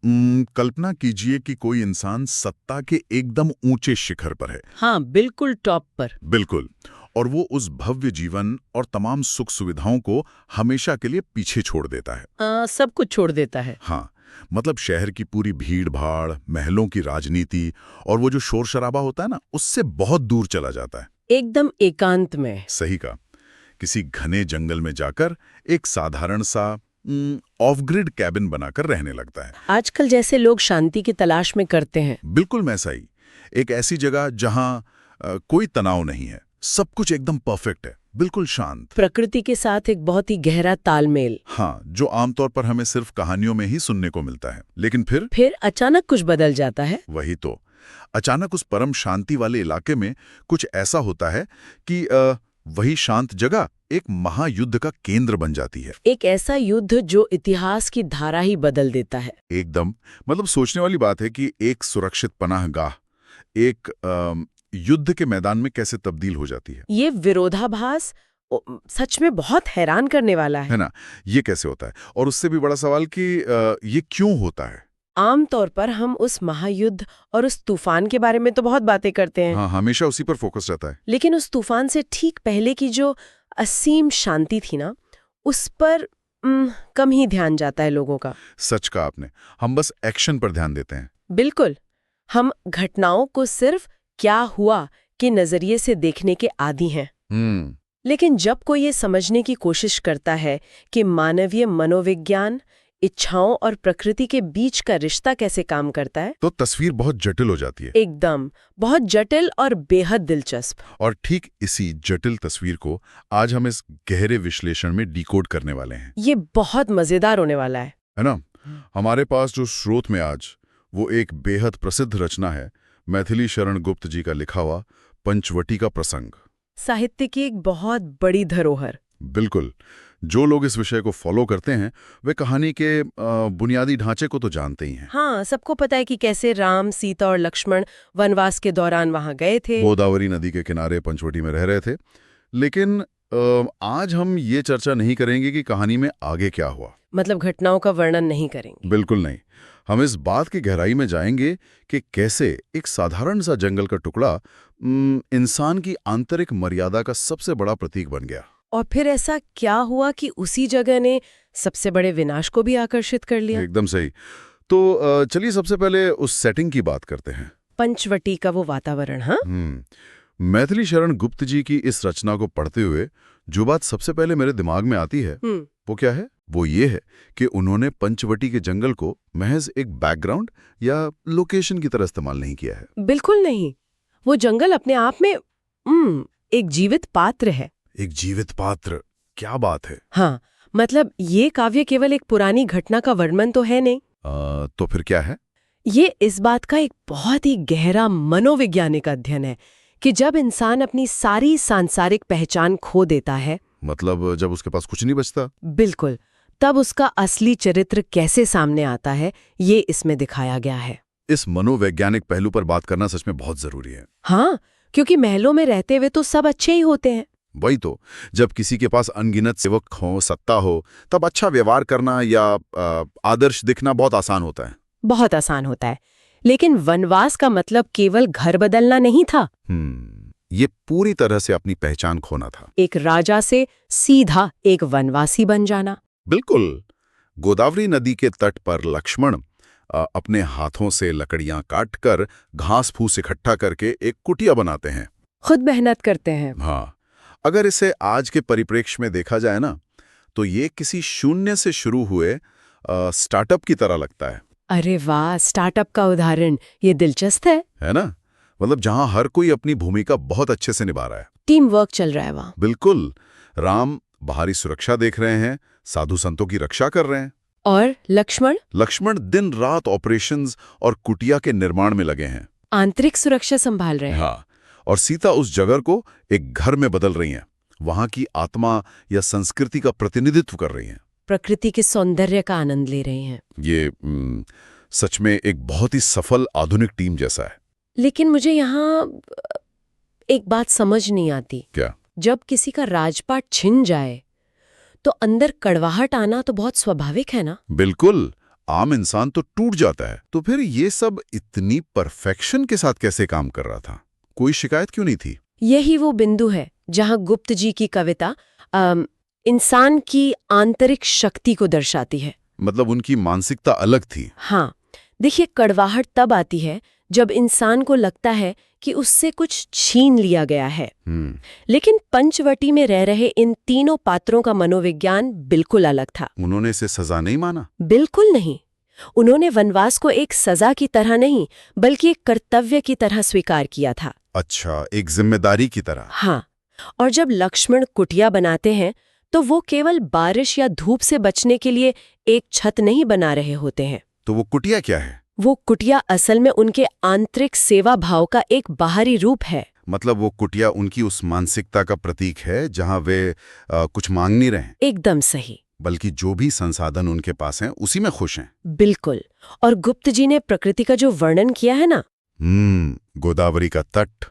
कल्पना कीजिए कि कोई इंसान सत्ता के एकदम ऊंचे शिखर पर है। हाँ, बिल्कुल टॉप पर। बिल्कुल। और वो उस भव्य जीवन और तमाम सुख सुविधाओं को हमेशा के लिए पीछे छोड़ देता है। सब कुछ छोड़ देता है। हाँ, मतलब शहर की पूरी भीड़ भाड़, महलों की राजनीति और वो जो शोर शराबा होता है ना, उससे बहुत दूर चला जाता है। एकदम एकांत में। सही कहा। किसी घने जंगल में जाकर एक साधारण सा ऑफ ग्रिड कैबिन बनाकर रहने लगता है। आजकल जैसे लोग शांति की तलाश में करते हैं। बिल्कुल वैसा ही। एक ऐसी जगह जहां कोई तनाव नहीं है, सब कुछ एकदम परफेक्ट है, बिल्कुल शांत। प्रकृति के साथ एक बहुत ही गहरा तालमेल। हाँ, जो आमतौर पर हमें सिर्फ कहानियों में ही सुनने को मिलता है। लेकिन फिर अचानक कुछ बदल जाता है। वही तो, अचानक उस परम शांति वाले इलाके में कुछ ऐसा होता है कि वही शांत जगह एक महायुद्ध का केंद्र बन जाती है। एक ऐसा युद्ध जो इतिहास की धारा ही बदल देता है। एकदम, मतलब सोचने वाली बात है कि एक सुरक्षित पनाहगाह एक युद्ध के मैदान में कैसे तब्दील हो जाती है। ये विरोधाभास सच में बहुत हैरान करने वाला है ना? ये कैसे होता है? और उससे भी बड़ा सवाल कि ये क्यों होता है? आमतौर पर हम उस महायुद्ध और उस तूफान के बारे में तो बहुत बातें करते हैं। हाँ, हमेशा उसी पर फोकस रहता है। लेकिन उस तूफान से ठीक पहले की जो असीम शांति थी ना, उस पर कम ही ध्यान जाता है लोगों का। सच कहा आपने। हम बस एक्शन पर ध्यान देते हैं। बिल्कुल। हम घटनाओं को सिर्फ क्या हुआ के नजरिए से देखने के आदी हैं। लेकिन जब कोई ये समझने की कोशिश करता है कि मानवीय मनोविज्ञान, इच्छाओं और प्रकृति के बीच का रिश्ता कैसे काम करता है, तो तस्वीर बहुत जटिल हो जाती है। एकदम, बहुत जटिल और बेहद दिलचस्प। और ठीक इसी जटिल तस्वीर को आज हम इस गहरे विश्लेषण में डिकोड करने वाले हैं। ये बहुत मजेदार होने वाला है ना? हमारे पास जो स्रोत में आज वो एक बेहद प्रसिद्ध रचना है, मैथिली शरण गुप्त जी का लिखा हुआ पंचवटी का प्रसंग। साहित्य की एक बहुत बड़ी धरोहर। बिल्कुल। जो लोग इस विषय को फॉलो करते हैं वे कहानी के बुनियादी ढांचे को तो जानते ही हैं। हाँ, सबको पता है कि कैसे राम, सीता और लक्ष्मण वनवास के दौरान वहां गए थे, गोदावरी नदी के किनारे पंचवटी में रह रहे थे। लेकिन आज हम ये चर्चा नहीं करेंगे कि कहानी में आगे क्या हुआ, मतलब घटनाओं का वर्णन नहीं करेंगे। बिल्कुल नहीं। हम इस बात की गहराई में जाएंगे कि कैसे एक साधारण सा जंगल का टुकड़ा इंसान की आंतरिक मर्यादा का सबसे बड़ा प्रतीक बन गया। और फिर ऐसा क्या हुआ कि उसी जगह ने सबसे बड़े विनाश को भी आकर्षित कर लिया। एकदम सही। तो चलिए सबसे पहले उस सेटिंग की बात करते हैं, पंचवटी का वो वातावरण। हाँ, मैथिली शरण गुप्त जी की इस रचना को पढ़ते हुए जो बात सबसे पहले मेरे दिमाग में आती है वो क्या है? वो ये है कि उन्होंने पंचवटी के जंगल को महज एक बैकग्राउंड या लोकेशन की तरह इस्तेमाल नहीं किया है। बिल्कुल नहीं। वो जंगल अपने आप में एक जीवित पात्र है। एक जीवित पात्र? क्या बात है। हाँ, मतलब ये काव्य केवल एक पुरानी घटना का वर्णन तो है नहीं। तो फिर क्या है? ये इस बात का एक बहुत ही गहरा मनोवैज्ञानिक अध्ययन है कि जब इंसान अपनी सारी सांसारिक पहचान खो देता है, मतलब जब उसके पास कुछ नहीं बचता। बिल्कुल, तब उसका असली चरित्र कैसे सामने आता है, ये इसमें दिखाया गया है। इस मनोवैज्ञानिक पहलू पर बात करना सच में बहुत जरूरी है। हाँ, क्योंकि महलों में रहते हुए तो सब अच्छे ही होते हैं। वही तो, जब किसी के पास अनगिनत सेवक हो, सत्ता हो, तब अच्छा व्यवहार करना या आदर्श दिखना बहुत आसान होता है। बहुत आसान होता है। लेकिन वनवास का मतलब केवल घर बदलना नहीं था। ये पूरी तरह से अपनी पहचान खोना था। एक राजा से सीधा एक वनवासी बन जाना। बिल्कुल। गोदावरी नदी के तट पर लक्ष्मण अपने हाथों से लकड़ियां काटकर घास फूस इकट्ठा करके एक कुटिया बनाते हैं। खुद मेहनत करते हैं। हाँ, अगर इसे आज के परिप्रेक्ष्य में देखा जाए ना, तो ये किसी शून्य से शुरू हुए स्टार्टअप की तरह लगता है। अरे वाह, स्टार्टअप का उदाहरण, ये दिलचस्प है ना? मतलब जहां हर कोई अपनी भूमिका बहुत अच्छे से निभा रहा है, टीम वर्क चल रहा है वहां। बिल्कुल। राम बाहरी सुरक्षा देख रहे हैं, साधु संतों की रक्षा कर रहे हैं, और लक्ष्मण दिन रात ऑपरेशंस और कुटिया के निर्माण में लगे हैं, आंतरिक सुरक्षा संभाल रहे हैं। हाँ, और सीता उस जगह को एक घर में बदल रही हैं, वहां की आत्मा या संस्कृति का प्रतिनिधित्व कर रही हैं, प्रकृति के सौंदर्य का आनंद ले रहे हैं। ये सच में एक बहुत ही सफल आधुनिक टीम जैसा है। लेकिन मुझे यहाँ एक बात समझ नहीं आती। क्या? जब किसी का राजपाट छिन जाए तो अंदर कड़वाहट आना तो बहुत स्वाभाविक है ना? बिल्कुल। आम इंसान तो टूट जाता है। तो फिर ये सब इतनी परफेक्शन के साथ कैसे काम कर रहा था? कोई शिकायत क्यों नहीं थी? यही वो बिंदु है जहां गुप्त जी की कविता इंसान की आंतरिक शक्ति को दर्शाती है। मतलब उनकी मानसिकता अलग थी। हाँ, देखिए, कड़वाहट तब आती है जब इंसान को लगता है कि उससे कुछ छीन लिया गया है। लेकिन पंचवटी में रह रहे इन तीनों पात्रों का मनोविज्ञान बिल्कुल अलग था। उन्होंने इसे सजा नहीं माना? बिल्कुल नहीं। उन्होंने वनवास को एक सजा की तरह नहीं, बल्कि एक कर्तव्य की तरह स्वीकार किया था। अच्छा, एक जिम्मेदारी की तरह। हाँ, और जब लक्ष्मण कुटिया बनाते हैं तो वो केवल बारिश या धूप से बचने के लिए एक छत नहीं बना रहे होते हैं। तो वो कुटिया क्या है? वो कुटिया असल में उनके आंतरिक सेवा भाव का एक बाहरी रूप है। मतलब वो कुटिया उनकी उस मानसिकता का प्रतीक है जहां वे कुछ मांग नहीं रहे, एकदम सही। बल्कि जो भी संसाधन उनके पास हैं उसी में खुश हैं। बिल्कुल। और गुप्त जी ने प्रकृति का जो वर्णन किया है ना, गोदावरी का तट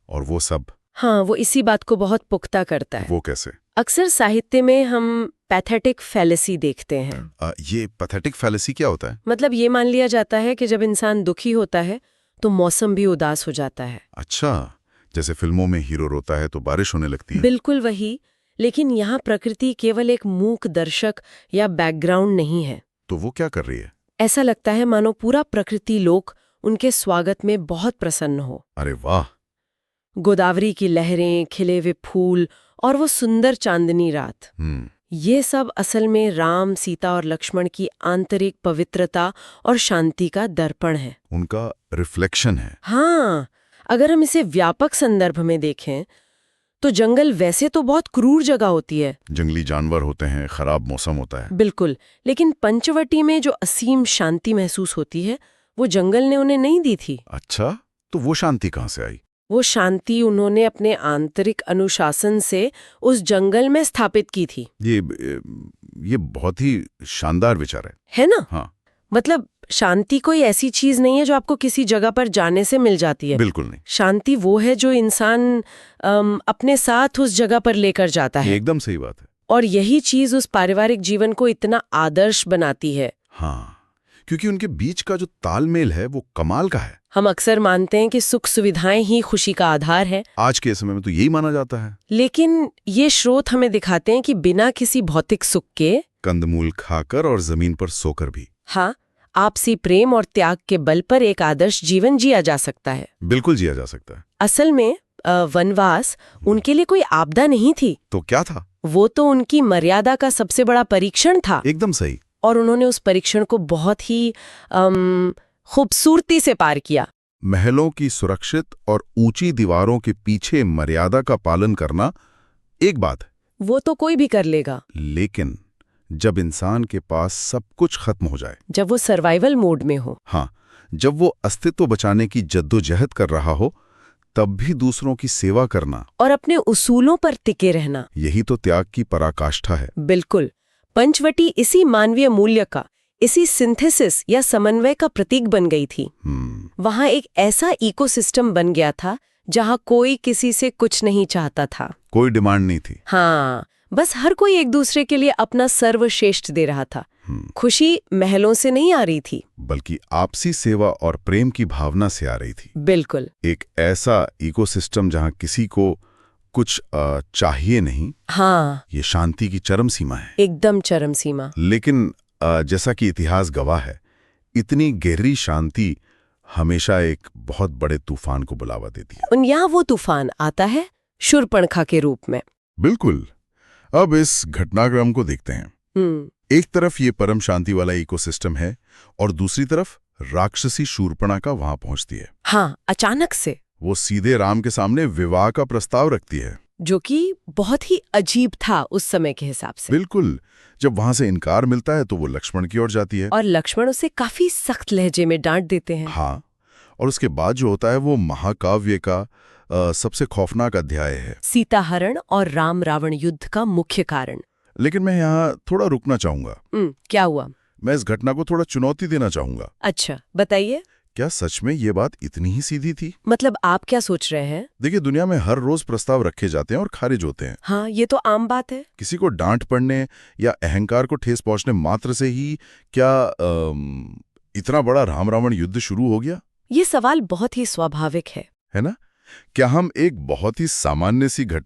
और वो सब, हाँ, वो इसी बात को बहुत पुख्ता करता है। वो कैसे? अक्सर साहित्य में हम पैथेटिक फैलेसी देखते हैं। ये पैथेटिक फैलेसी क्या होता है? मतलब ये मान लिया जाता है कि जब इंसान दुखी होता है तो मौसम भी उदास हो जाता है। अच्छा, जैसे फिल्मों में हीरो रोता है तो बारिश होने लगती है। बिल्कुल वही। लेकिन यहाँ प्रकृति केवल एक मूक दर्शक या बैकग्राउंड नहीं है। तो वो क्या कर रही है? ऐसा लगता है मानो पूरा प्रकृति लोक उनके स्वागत में बहुत प्रसन्न हो। अरे वाह! गोदावरी की लहरें, खिले हुए फूल और वो सुंदर चांदनी रात, ये सब असल में राम, सीता और लक्ष्मण की आंतरिक पवित्रता और शांति का दर्पण है। उनका रिफ्लेक्शन है। हाँ, अगर हम इसे व्यापक संदर्भ में देखें तो जंगल वैसे तो बहुत क्रूर जगह होती है, जंगली जानवर होते हैं, खराब मौसम होता है। बिल्कुल। लेकिन पंचवटी में जो असीम शांति महसूस होती है वो जंगल ने उन्हें नहीं दी थी। अच्छा, तो वो शांति कहाँ से आई? वो शांति उन्होंने अपने आंतरिक अनुशासन से उस जंगल में स्थापित की थी। ये बहुत ही शानदार विचार है ना? हाँ। मतलब शांति कोई ऐसी चीज नहीं है जो आपको किसी जगह पर जाने से मिल जाती है। बिल्कुल नहीं। शांति वो है जो इंसान अपने साथ उस जगह पर लेकर जाता है। एकदम सही बात है। और यही चीज उस पारिवारिक जीवन को इतना आदर्श बनाती है। हाँ, क्योंकि उनके बीच का जो तालमेल है वो कमाल का है। हम अक्सर मानते हैं कि सुख सुविधाएं ही खुशी का आधार है। आज के समय में तो यही माना जाता है। लेकिन ये स्रोत हमें दिखाते हैं कि बिना किसी भौतिक सुख के, कंदमूल खाकर और जमीन पर सोकर भी, हाँ, आपसी प्रेम और त्याग के बल पर एक आदर्श जीवन जिया जा सकता है। बिल्कुल जिया जा सकता है। असल में वनवास उनके लिए कोई आपदा नहीं थी। तो क्या था? वो तो उनकी मर्यादा का सबसे बड़ा परीक्षण था। एकदम सही। और उन्होंने उस परीक्षण को बहुत ही खूबसूरती से पार किया। महलों की सुरक्षित और ऊंची दीवारों के पीछे मर्यादा का पालन करना एक बात है, वो तो कोई भी कर लेगा। लेकिन जब इंसान के पास सब कुछ खत्म हो जाए, जब वो सर्वाइवल मोड में हो, हाँ, जब वो अस्तित्व बचाने की जद्दोजहद कर रहा हो, तब भी दूसरों की सेवा करना और अपने उसूलों पर टिके रहना, यही तो त्याग की पराकाष्ठा है। बिल्कुल। पंचवटी इसी मानवीय मूल्य का, इसी सिंथेसिस या समन्वय का प्रतीक बन गई थी। वहां एक ऐसा इकोसिस्टम बन गया था जहां कोई किसी से कुछ नहीं चाहता था, कोई डिमांड नहीं थी। हाँ, बस हर कोई एक दूसरे के लिए अपना सर्वश्रेष्ठ दे रहा था। खुशी महलों से नहीं आ रही थी, बल्कि आपसी सेवा और प्रेम की भावना से आ रही थी। बिल्कुल। एक ऐसा इकोसिस्टम जहां किसी को कुछ चाहिए नहीं। हाँ, ये शांति की चरम सीमा है। एकदम चरम सीमा। लेकिन जैसा कि इतिहास गवाह है, इतनी गहरी शांति हमेशा एक बहुत बड़े तूफान को बुलावा देती है। यहाँ वो तूफान आता है शूर्पणखा के रूप में। बिल्कुल। अब इस घटनाक्रम को देखते हैं। एक तरफ ये परम शांति वाला इकोसिस्टम है और दूसरी तरफ राक्षसी शूर्पणखा वहां पहुंचती है। हाँ, अचानक से वो सीधे राम के सामने विवाह का प्रस्ताव रखती है, जो कि बहुत ही अजीब था उस समय के हिसाब से। बिल्कुल। जब वहां से इनकार मिलता है तो वो लक्ष्मण की ओर जाती है और लक्ष्मण उसे काफी सख्त लहजे में डांट देते हैं। हाँ, और उसके बाद जो होता है वो महाकाव्य का सबसे खौफनाक अध्याय है, सीताहरण और राम रावण युद्ध का मुख्य कारण। लेकिन मैं यहाँ थोड़ा रुकना चाहूंगा। क्या हुआ? मैं इस घटना को थोड़ा चुनौती देना चाहूंगा। अच्छा, बताइए। क्या सच में ये बात इतनी ही सीधी थी? मतलब आप क्या सोच रहे हैं? देखिए, दुनिया में हर रोज प्रस्ताव रखे जाते हैं और खारिज होते हैं। हाँ, ये तो आम बात है। किसी को डांट पड़ने या अहंकार को ठेस पहुंचने मात्र से ही क्या इतना बड़ा राम रावण युद्ध शुरू हो गया? ये सवाल बहुत ही स्वाभाविक है है ना? क्या हम एक बहुत ही सामान्य सी घटना